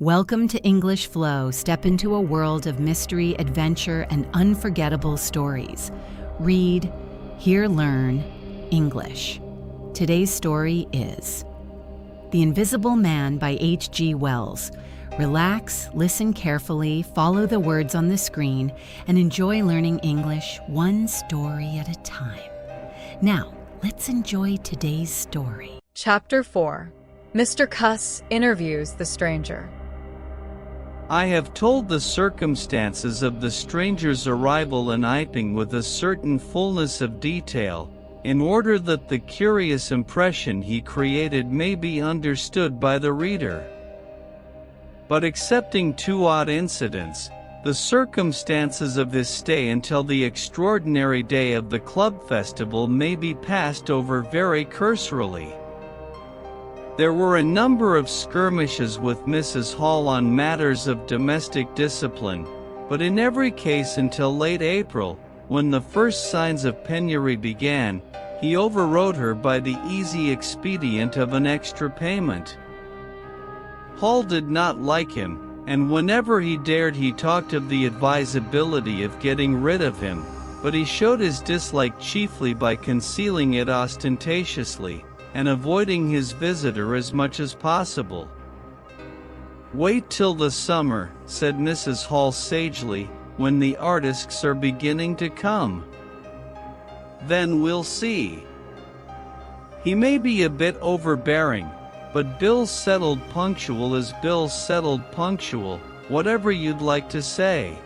Welcome to English Flow. Step into a world of mystery, adventure, and unforgettable stories. Read, hear, learn English. Today's story is The Invisible Man by H.G. Wells. Relax, listen carefully, follow the words on the screen, and enjoy learning English one story at a time. Now, let's enjoy today's story. Chapter 4. Mr. Cuss interviews the stranger. I have told the circumstances of the stranger's arrival in Iping with a certain fullness of detail, in order that the curious impression he created may be understood by the reader. But excepting two odd incidents, the circumstances of his stay until the extraordinary day of the club festival may be passed over very cursorily. There were a number of skirmishes with Mrs. Hall on matters of domestic discipline, but in every case until late April, when the first signs of penury began, he overrode her by the easy expedient of an extra payment. Hall did not like him, and whenever he dared he talked of the advisability of getting rid of him, but he showed his dislike chiefly by concealing it ostentatiously, and avoiding his visitor as much as possible. "Wait till the summer," said Mrs. Hall sagely, "when the artists are beginning to come. Then we'll see. He may be a bit overbearing, but bills settled punctual is bills settled punctual, whatever you'd like to say."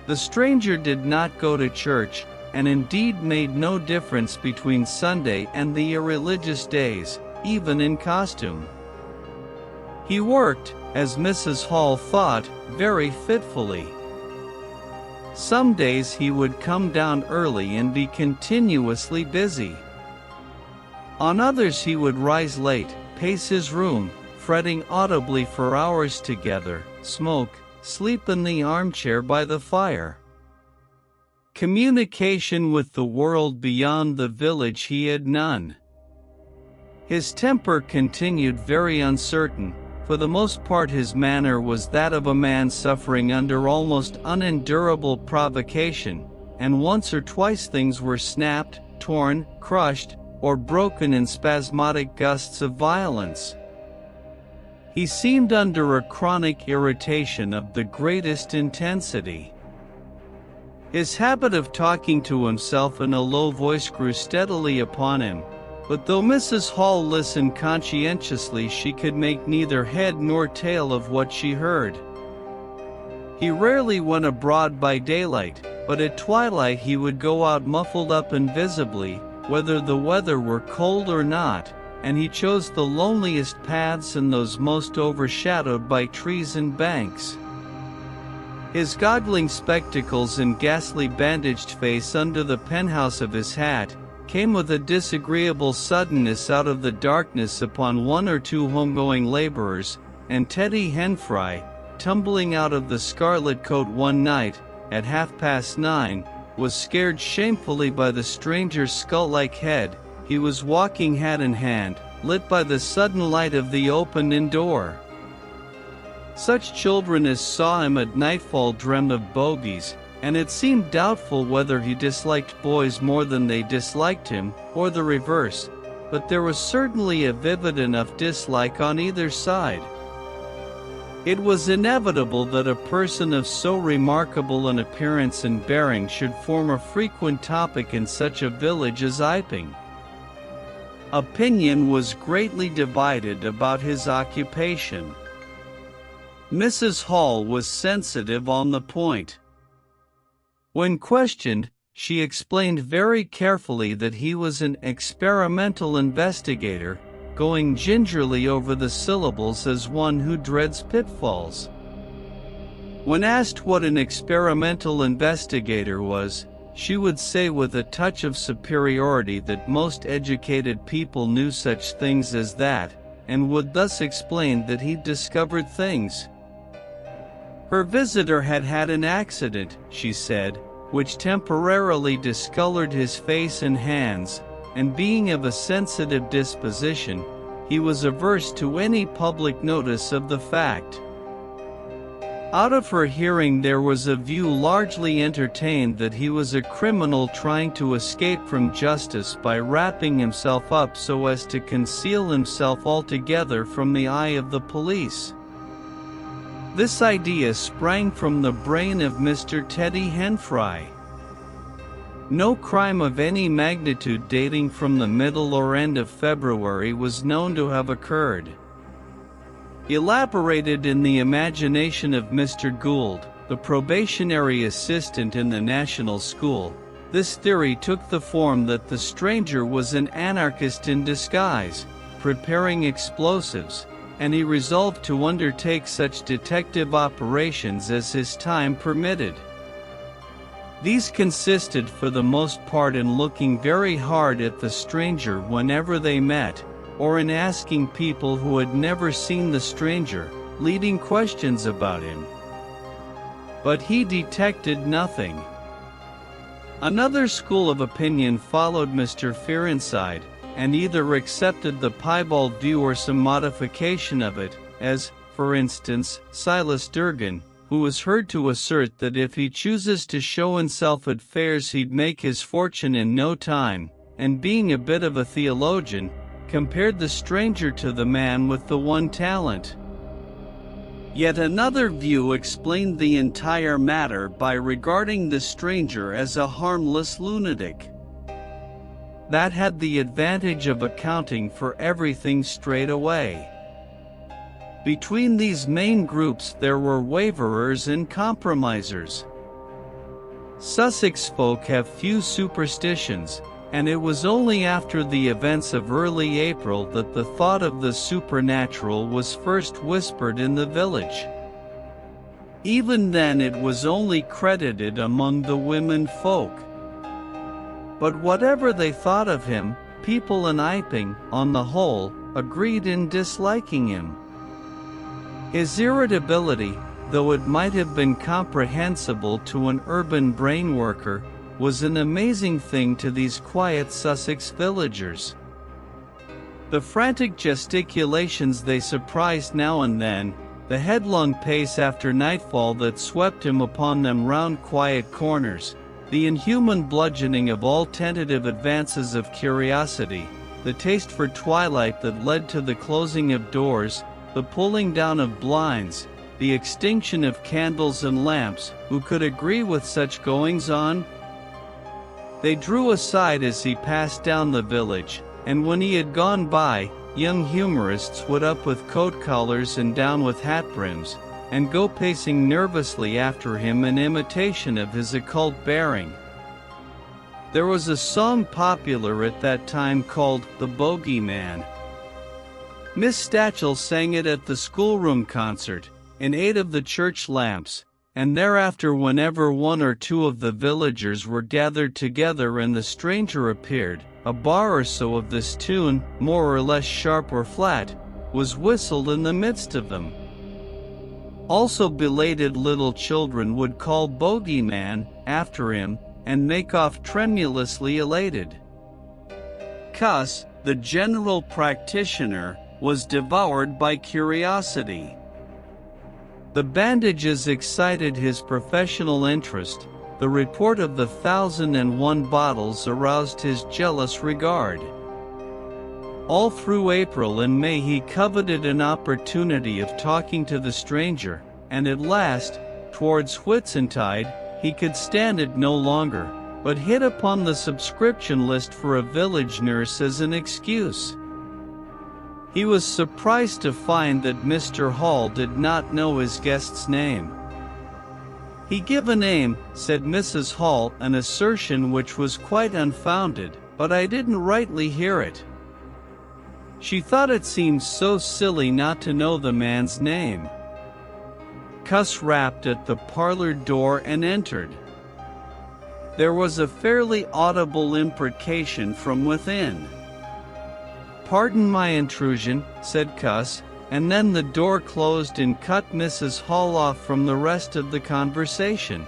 The stranger did not go to church, and indeed made no difference between Sunday and the irreligious days, even in costume. He worked, as Mrs. Hall thought, very fitfully. Some days he would come down early and be continuously busy. On others he would rise late, pace his room, fretting audibly for hours together, smoke, sleep in the armchair by the fire. Communication with the world beyond the village he had none. His temper continued very uncertain. For the most part his manner was that of a man suffering under almost unendurable provocation, and once or twice things were snapped, torn, crushed, or broken in spasmodic gusts of violence. He seemed under a chronic irritation of the greatest intensity. His habit of talking to himself in a low voice grew steadily upon him, but though Mrs. Hall listened conscientiously she could make neither head nor tail of what she heard. He rarely went abroad by daylight, but at twilight he would go out muffled up invisibly, whether the weather were cold or not, and he chose the loneliest paths and those most overshadowed by trees and banks. His goggling spectacles and ghastly bandaged face under the penhouse of his hat came with a disagreeable suddenness out of the darkness upon one or two homegoing laborers, and Teddy Henfry, tumbling out of the scarlet coat one night, at 9:30, was scared shamefully by the stranger's skull-like head. He was walking hat in hand, lit by the sudden light of the open-in door. Such children as saw him at nightfall dreamed of bogies, and it seemed doubtful whether he disliked boys more than they disliked him, or the reverse, but there was certainly a vivid enough dislike on either side. It was inevitable that a person of so remarkable an appearance and bearing should form a frequent topic in such a village as Iping. Opinion was greatly divided about his occupation. Mrs. Hall was sensitive on the point. When questioned, she explained very carefully that he was an experimental investigator, going gingerly over the syllables as one who dreads pitfalls. When asked what an experimental investigator was, she would say with a touch of superiority that most educated people knew such things as that, and would thus explain that he'd discovered things. Her visitor had had an accident, she said, which temporarily discolored his face and hands, and being of a sensitive disposition, he was averse to any public notice of the fact. Out of her hearing there was a view largely entertained that he was a criminal trying to escape from justice by wrapping himself up so as to conceal himself altogether from the eye of the police. This idea sprang from the brain of Mr. Teddy Henfry. No crime of any magnitude dating from the middle or end of February was known to have occurred. Elaborated in the imagination of Mr. Gould, the probationary assistant in the national school, this theory took the form that the stranger was an anarchist in disguise, preparing explosives, and he resolved to undertake such detective operations as his time permitted. These consisted for the most part in looking very hard at the stranger whenever they met, or in asking people who had never seen the stranger, leading questions about him. But he detected nothing. Another school of opinion followed Mr. Fearenside, and either accepted the piebald view or some modification of it, as, for instance, Silas Durgan, who was heard to assert that if he chooses to show himself at fairs he'd make his fortune in no time, and being a bit of a theologian, compared the stranger to the man with the one talent. Yet another view explained the entire matter by regarding the stranger as a harmless lunatic. That had the advantage of accounting for everything straight away. Between these main groups there were waverers and compromisers. Sussex folk have few superstitions, and it was only after the events of early April that the thought of the supernatural was first whispered in the village. Even then it was only credited among the women folk. But whatever they thought of him, people in Iping, on the whole, agreed in disliking him. His irritability, though it might have been comprehensible to an urban brain worker, was an amazing thing to these quiet Sussex villagers. The frantic gesticulations they surprised now and then, the headlong pace after nightfall that swept him upon them round quiet corners, the inhuman bludgeoning of all tentative advances of curiosity, the taste for twilight that led to the closing of doors, the pulling down of blinds, the extinction of candles and lamps, who could agree with such goings-on? They drew aside as he passed down the village, and when he had gone by, young humorists would up with coat collars and down with hat brims, and go pacing nervously after him in imitation of his occult bearing. There was a song popular at that time called "The Bogeyman." Miss Stachel sang it at the schoolroom concert, in aid of the church lamps, and thereafter whenever one or two of the villagers were gathered together and the stranger appeared, a bar or so of this tune, more or less sharp or flat, was whistled in the midst of them. Also belated little children would call "Bogeyman" after him, and make off tremulously elated. Cuss, the general practitioner, was devoured by curiosity. The bandages excited his professional interest, the report of the 1,001 bottles aroused his jealous regard. All through April and May he coveted an opportunity of talking to the stranger, and at last, towards Whitsuntide, he could stand it no longer, but hit upon the subscription list for a village nurse as an excuse. He was surprised to find that Mr. Hall did not know his guest's name. "He give a name," said Mrs. Hall, an assertion which was quite unfounded, "but I didn't rightly hear it." She thought it seemed so silly not to know the man's name. Cuss rapped at the parlor door and entered. There was a fairly audible imprecation from within. "Pardon my intrusion," said Cuss, and then the door closed and cut Mrs. Hall off from the rest of the conversation.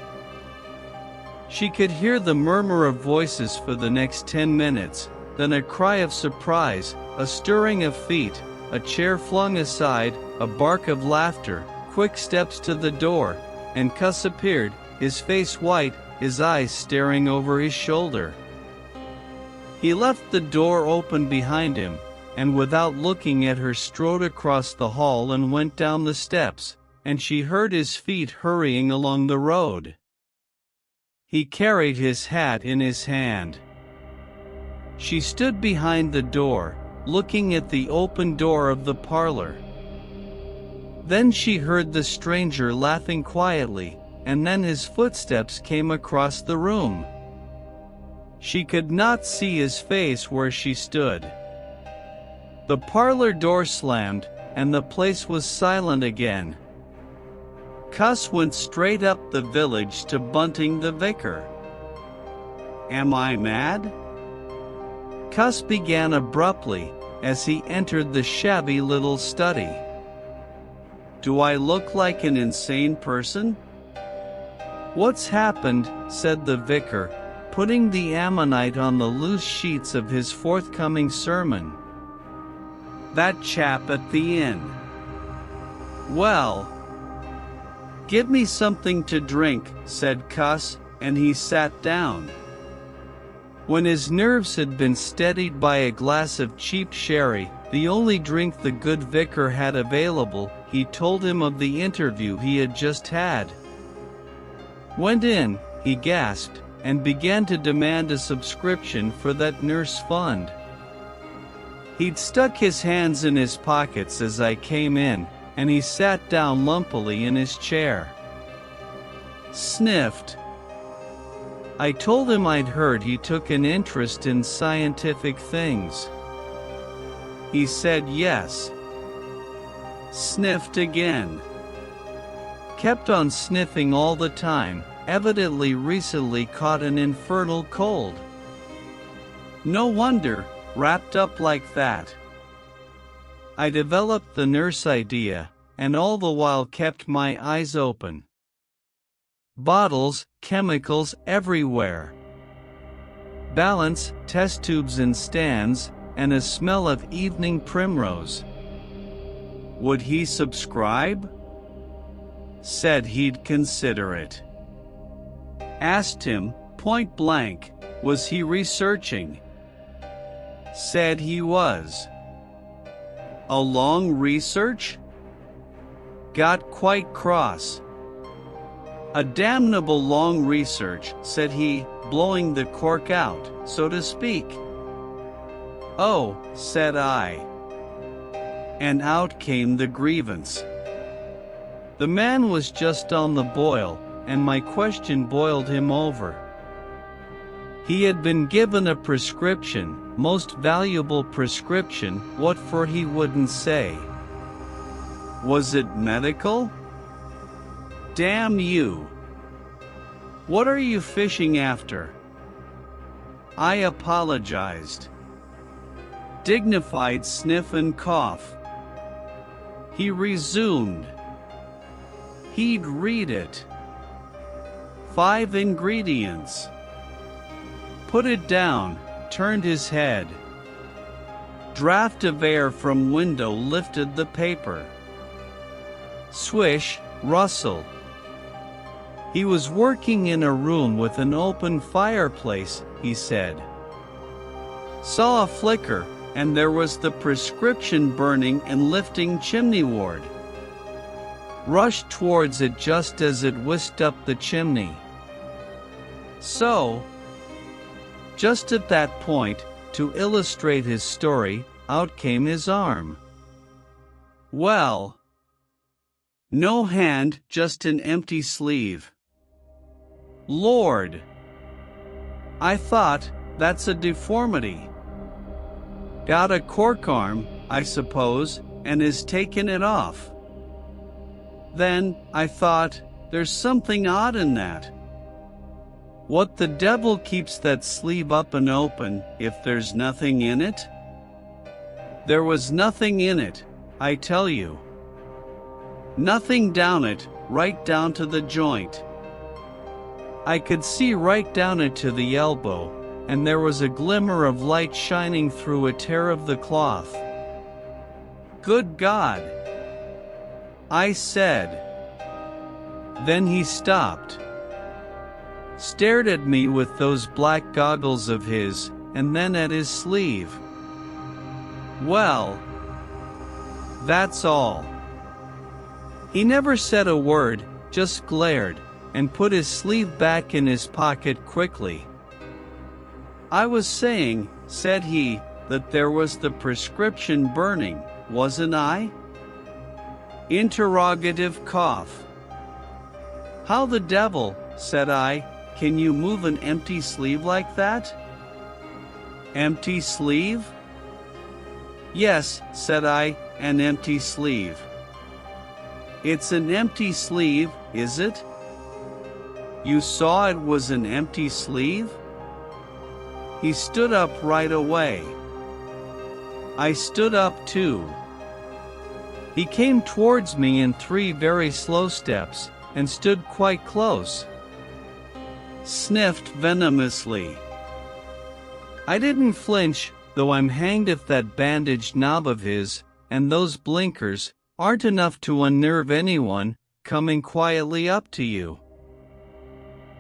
She could hear the murmur of voices for the next 10 minutes, then a cry of surprise, a stirring of feet, a chair flung aside, a bark of laughter, quick steps to the door, and Cuss appeared, his face white, his eyes staring over his shoulder. He left the door open behind him, and without looking at her strode across the hall and went down the steps, and she heard his feet hurrying along the road. He carried his hat in his hand. She stood behind the door, looking at the open door of the parlor. Then she heard the stranger laughing quietly, and then his footsteps came across the room. She could not see his face where she stood. The parlor door slammed, and the place was silent again. Cuss went straight up the village to Bunting the vicar. "Am I mad?" Cuss began abruptly, as he entered the shabby little study. "Do I look like an insane person?" "What's happened?" said the vicar, putting the ammonite on the loose sheets of his forthcoming sermon. "That chap at the inn." "Well, give me something to drink," said Cuss, and he sat down. When his nerves had been steadied by a glass of cheap sherry, the only drink the good vicar had available, he told him of the interview he had just had. "Went in," he gasped, and began to demand a subscription for that nurse fund. He'd stuck his hands in his pockets as I came in, and he sat down lumpily in his chair. Sniffed. I told him I'd heard he took an interest in scientific things. He said yes. Sniffed again. Kept on sniffing all the time, evidently recently caught an infernal cold. No wonder, wrapped up like that. I developed the nurse idea, and all the while kept my eyes open. Bottles, chemicals everywhere. Balance, test tubes and stands, and a smell of evening primrose. Would he subscribe? Said he'd consider it. Asked him, point blank, was he researching? Said he was. A long research? Got quite cross. A damnable long research, said he, blowing the cork out, so to speak. Oh, said I. And out came the grievance. The man was just on the boil, and my question boiled him over. He had been given a prescription, most valuable prescription, what for he wouldn't say. Was it medical? Damn you! What are you fishing after? I apologized. Dignified sniff and cough. He resumed. He'd read it. 5 ingredients. Put it down, turned his head. Draft of air from window lifted the paper. Swish, rustle. He was working in a room with an open fireplace, he said. Saw a flicker, and there was the prescription burning and lifting chimneyward. Rushed towards it just as it whisked up the chimney. So, just at that point, to illustrate his story, out came his arm. Well, no hand, just an empty sleeve. Lord! I thought, that's a deformity. Got a cork arm, I suppose, and is taking it off. Then, I thought, there's something odd in that. What the devil keeps that sleeve up and open, if there's nothing in it? There was nothing in it, I tell you. Nothing down it, right down to the joint. I could see right down it to the elbow, and there was a glimmer of light shining through a tear of the cloth. Good God! I said. Then he stopped, stared at me with those black goggles of his, and then at his sleeve. Well, that's all. He never said a word, just glared, and put his sleeve back in his pocket quickly. I was saying, said he, that there was the prescription burning, wasn't I? Interrogative cough. How the devil, said I, can you move an empty sleeve like that? Empty sleeve? Yes, said I, an empty sleeve. It's an empty sleeve, is it? You saw it was an empty sleeve? He stood up right away. I stood up too. He came towards me in 3 very slow steps, and stood quite close. Sniffed venomously. I didn't flinch, though I'm hanged if that bandaged knob of his, and those blinkers, aren't enough to unnerve anyone, coming quietly up to you.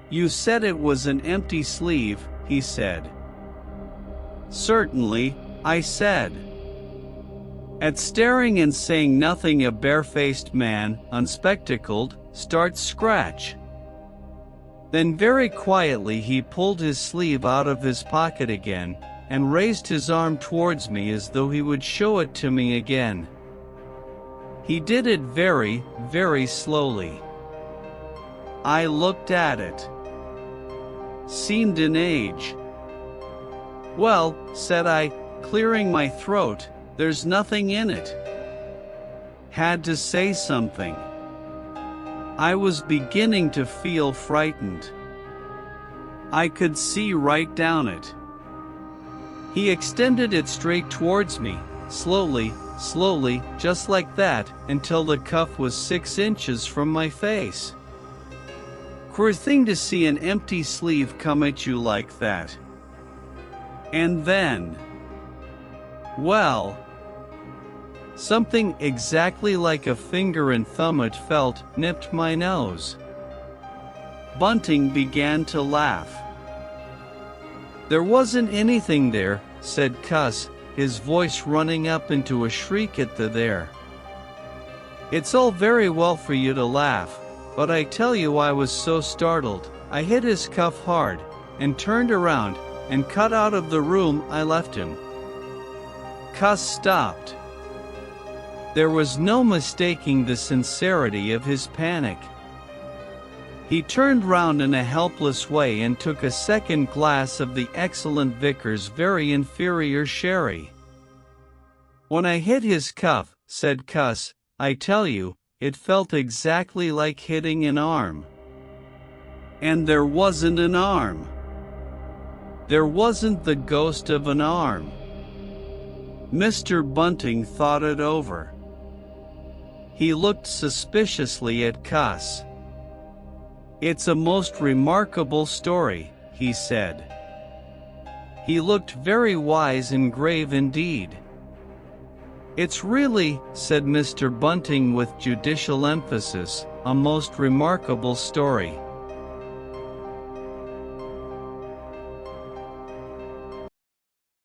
You said it was an empty sleeve, he said. Certainly, I said. At staring and saying nothing, a barefaced man, unspectacled, starts scratch. Then very quietly he pulled his sleeve out of his pocket again, and raised his arm towards me as though he would show it to me again. He did it very, very slowly. I looked at it. Seemed an age. Well, said I, clearing my throat, there's nothing in it. Had to say something. I was beginning to feel frightened. I could see right down it. He extended it straight towards me, slowly, slowly, just like that, until the cuff was 6 inches from my face. Queer thing to see an empty sleeve come at you like that. And then, well, something exactly like a finger and thumb it felt nipped my nose. Bunting began to laugh. There wasn't anything there, said Cuss, his voice running up into a shriek at the there. It's all very well for you to laugh, but I tell you I was so startled, I hit his cuff hard, and turned around, and cut out of the room. I left him. Cuss stopped. There was no mistaking the sincerity of his panic. He turned round in a helpless way and took a second glass of the excellent Vickers' very inferior sherry. When I hit his cuff, said Cuss, I tell you, it felt exactly like hitting an arm. And there wasn't an arm. There wasn't the ghost of an arm. Mr. Bunting thought it over. He looked suspiciously at Cuss. It's a most remarkable story, he said. He looked very wise and grave indeed. It's really, said Mr. Bunting with judicial emphasis, a most remarkable story.